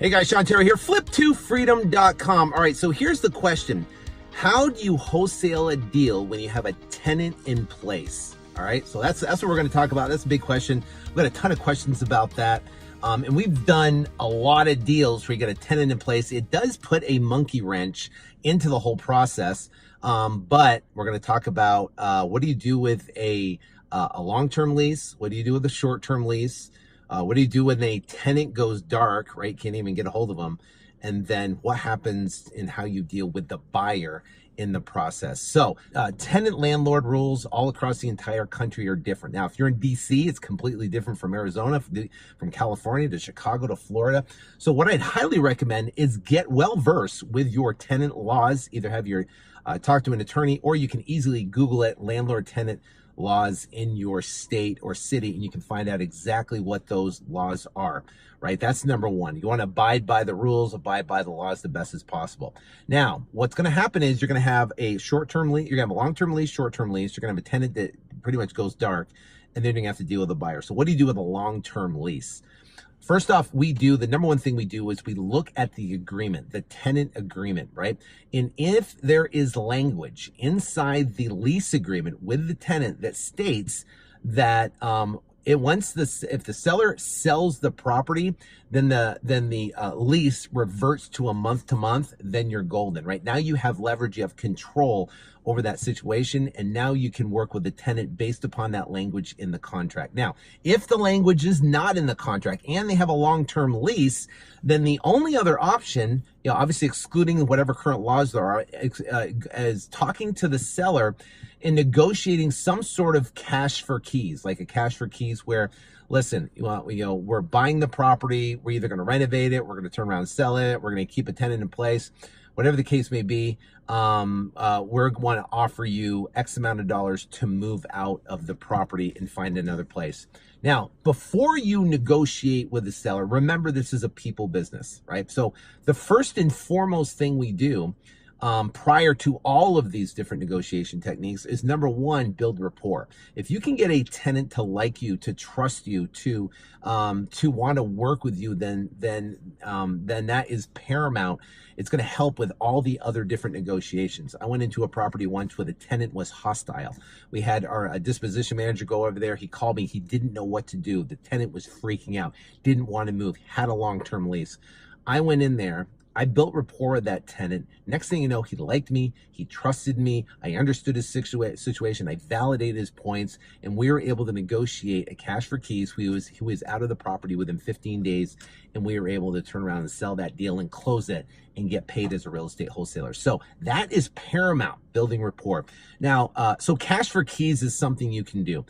Hey guys, Sean Terry here, flip2freedom.com. All right, so here's the question. How do you wholesale a deal when you have a tenant in place? All right, so that's what we're going to talk about. That's a big question. We've got a ton of questions about that. And we've done a lot of deals where you get a tenant in place. It does put a monkey wrench into the whole process. But we're going to talk about what do you do with a long-term lease? What do you do with a short-term lease? What do you do when a tenant goes dark, right? Can't even get a hold of them. And then what happens in how you deal with the buyer in the process. So tenant landlord rules all across the entire country are different. Now, if you're in DC, it's completely different from Arizona, from California to Chicago to Florida. So what I'd highly recommend is get well versed with your tenant laws. Either have your talk to an attorney, or you can easily Google it, landlord tenant laws in your state or city, and you can find out exactly what those laws are, right? That's number one. You want to abide by the rules, abide by the laws the best as possible. Now, what's going to happen is you're going to have a short-term lease, you're going to have a long-term lease, short-term lease, you're going to have a tenant that pretty much goes dark, and then you're going to have to deal with a buyer. So what do you do with a long-term lease? First off, the number one thing we do is we look at the agreement, the tenant agreement, right? And if there is language inside the lease agreement with the tenant that states that if the seller sells the property, then the lease reverts to a month to month, then you're golden, right? Now you have leverage, you have control over that situation, and now you can work with the tenant based upon that language in the contract. Now, if the language is not in the contract and they have a long-term lease, then the only other option, obviously excluding whatever current laws there are, is talking to the seller and negotiating some sort of cash for keys, like a cash for keys where, listen, we're buying the property, we're either going to renovate it, we're going to turn around and sell it, we're going to keep a tenant in place, whatever the case may be. We're going to offer you X amount of dollars to move out of the property and find another place. Now, before you negotiate with the seller, remember this is a people business, right? So the first and foremost thing we do prior to all of these different negotiation techniques is, number one, build rapport. If you can get a tenant to like you, to trust you, to want to work with you, then that is paramount. It's going to help with all the other different negotiations. I went into a property once where the tenant was hostile. We had our disposition manager go over there. He called me. He didn't know what to do. The tenant was freaking out, didn't want to move, had a long-term lease. I went in there. I built rapport with that tenant. Next thing you know, he liked me, he trusted me, I understood his situation, I validated his points, and we were able to negotiate a cash for keys. He was out of the property within 15 days, and we were able to turn around and sell that deal and close it and get paid as a real estate wholesaler. So that is paramount, building rapport. Now, so cash for keys is something you can do.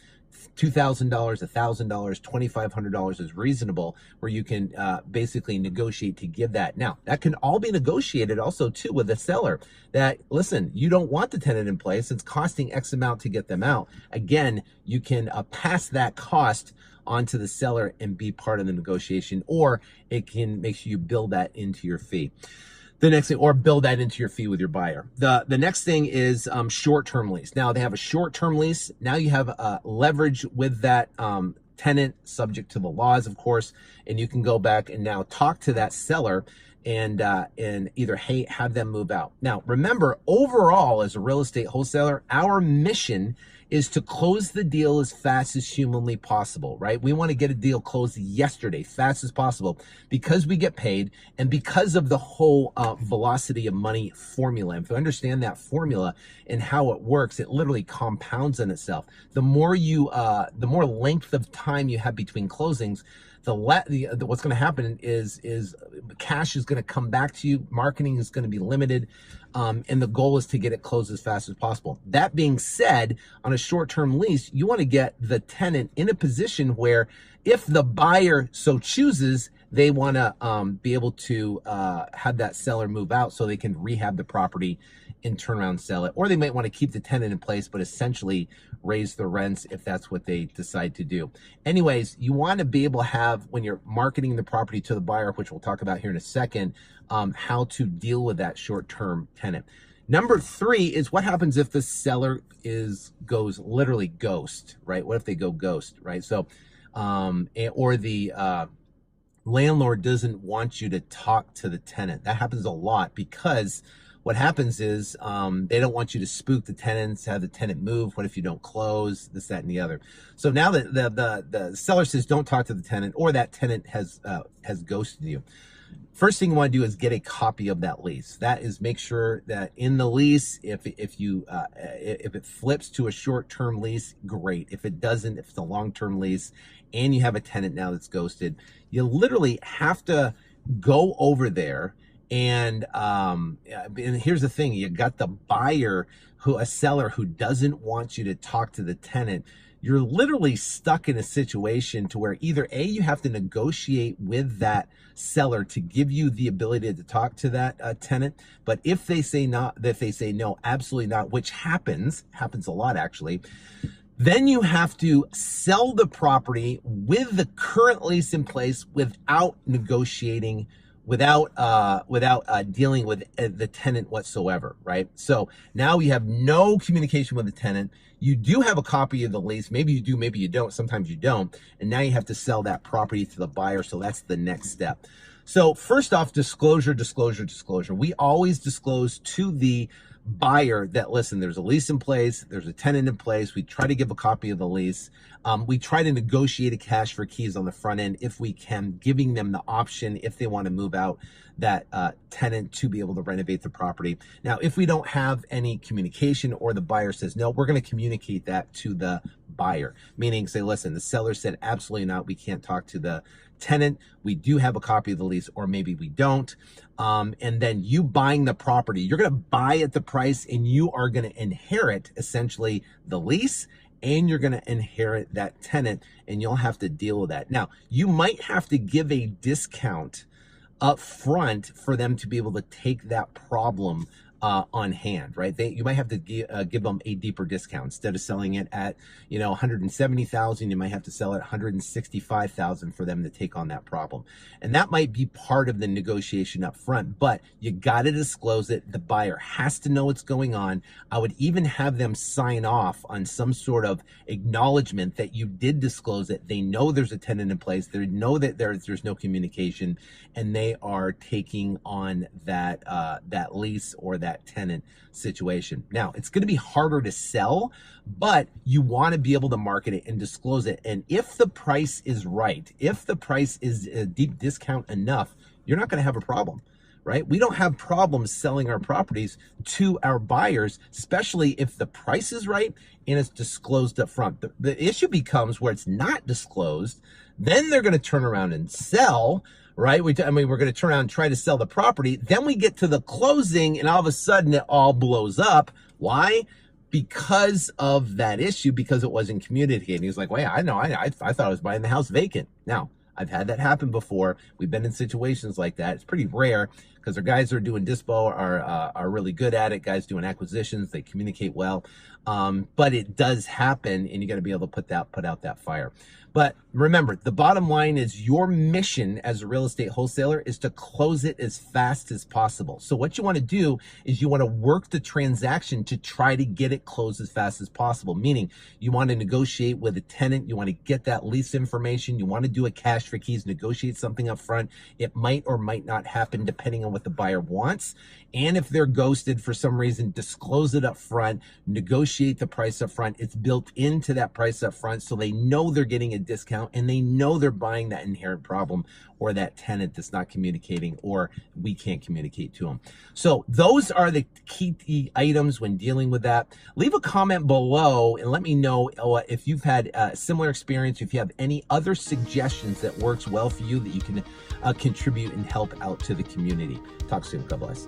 $2,000, $1,000, $2,500 is reasonable, where you can basically negotiate to give that. Now, that can all be negotiated also too with the seller, that, listen, you don't want the tenant in place, it's costing X amount to get them out. Again, you can pass that cost onto the seller and be part of the negotiation, or it can make sure you build that into your fee. The next thing, or build that into your fee with your buyer. The next thing is short-term lease. Now they have a short-term lease. Now you have leverage with that tenant, subject to the laws, of course, and you can go back and now talk to that seller and either have them move out. Now, remember, overall, as a real estate wholesaler, our mission is to close the deal as fast as humanly possible, right? We want to get a deal closed yesterday, fast as possible, because we get paid and because of the whole velocity of money formula. If you understand that formula and how it works, it literally compounds on itself. The more length of time you have between closings, what's going to happen is cash is going to come back to you. Marketing is going to be limited. And the goal is to get it closed as fast as possible. That being said, on a short-term lease, you want to get the tenant in a position where if the buyer so chooses, they want to be able to have that seller move out so they can rehab the property and turn around and sell it. Or they might want to keep the tenant in place, but essentially raise the rents if that's what they decide to do. Anyways, you want to be able to have, when you're marketing the property to the buyer, which we'll talk about here in a second, how to deal with that short-term tenant. Number three is what happens if the seller goes literally ghost, right? What if they go ghost, right? So, or the landlord doesn't want you to talk to the tenant. That happens a lot because what happens is they don't want you to spook the tenants, have the tenant move. What if you don't close? This, that, and the other. So now that the seller says don't talk to the tenant, or that tenant has ghosted you, first thing you want to do is get a copy of that lease. That is, make sure that in the lease, if it flips to a short-term lease, great. If it doesn't, if it's a long-term lease and you have a tenant now that's ghosted, you literally have to go over there. And here's the thing: you got the buyer, a seller who doesn't want you to talk to the tenant. You're literally stuck in a situation to where either A, you have to negotiate with that seller to give you the ability to talk to that tenant. But if they say no, absolutely not, which happens a lot actually, then you have to sell the property with the current lease in place without negotiating, without dealing with the tenant whatsoever, right? So now you have no communication with the tenant. You do have a copy of the lease. Maybe you do, maybe you don't. Sometimes you don't. And now you have to sell that property to the buyer. So that's the next step. So first off, disclosure. We always disclose to the buyer that, listen, there's a lease in place, there's a tenant in place. We try to give a copy of the lease. We try to negotiate a cash for keys on the front end if we can, giving them the option if they want to move out that tenant to be able to renovate the property. Now, if we don't have any communication, or the buyer says no, we're going to communicate that to the buyer, meaning say, listen, the seller said absolutely not, we can't talk to the tenant. We do have a copy of the lease, or maybe we don't. And then you buying the property, you're going to buy at the price, and you are going to inherit essentially the lease, and you're going to inherit that tenant, and you'll have to deal with that. Now, you might have to give a discount up front for them to be able to take that problem on hand, right? You might have to give them a deeper discount. Instead of selling it at, $170,000, you might have to sell it $165,000 for them to take on that problem. And that might be part of the negotiation up front, but you got to disclose it. The buyer has to know what's going on. I would even have them sign off on some sort of acknowledgement that you did disclose it. They know there's a tenant in place. They know that there's no communication, and they are taking on that lease or that tenant situation. Now, it's going to be harder to sell, but you want to be able to market it and disclose it. And if the price is right, if the price is a deep discount enough, you're not going to have a problem, right? We don't have problems selling our properties to our buyers, especially if the price is right and it's disclosed up front. The issue becomes where it's not disclosed. Then they're going to turn around and sell, right? We're going to turn around and try to sell the property. Then we get to the closing, and all of a sudden it all blows up. Why? Because of that issue, because it wasn't communicated. He's like, wait, I thought I was buying the house vacant. Now, I've had that happen before. We've been in situations like that. It's pretty rare, because our guys who are doing dispo are really good at it. Guys doing acquisitions, they communicate well. But it does happen, and you got to be able to put out that fire. But remember, the bottom line is your mission as a real estate wholesaler is to close it as fast as possible. So what you want to do is you want to work the transaction to try to get it closed as fast as possible, meaning you want to negotiate with a tenant. You want to get that lease information. You want to do a cash for keys, negotiate something up front. It might or might not happen depending on what the buyer wants. And if they're ghosted for some reason, disclose it up front, negotiate the price up front. It's built into that price up front, so they know they're getting a discount, and they know they're buying that inherent problem, or that tenant that's not communicating, or we can't communicate to them. So those are the key items when dealing with that. Leave a comment below and let me know if you've had a similar experience, if you have any other suggestions that works well for you that you can contribute and help out to the community. Talk soon. God bless.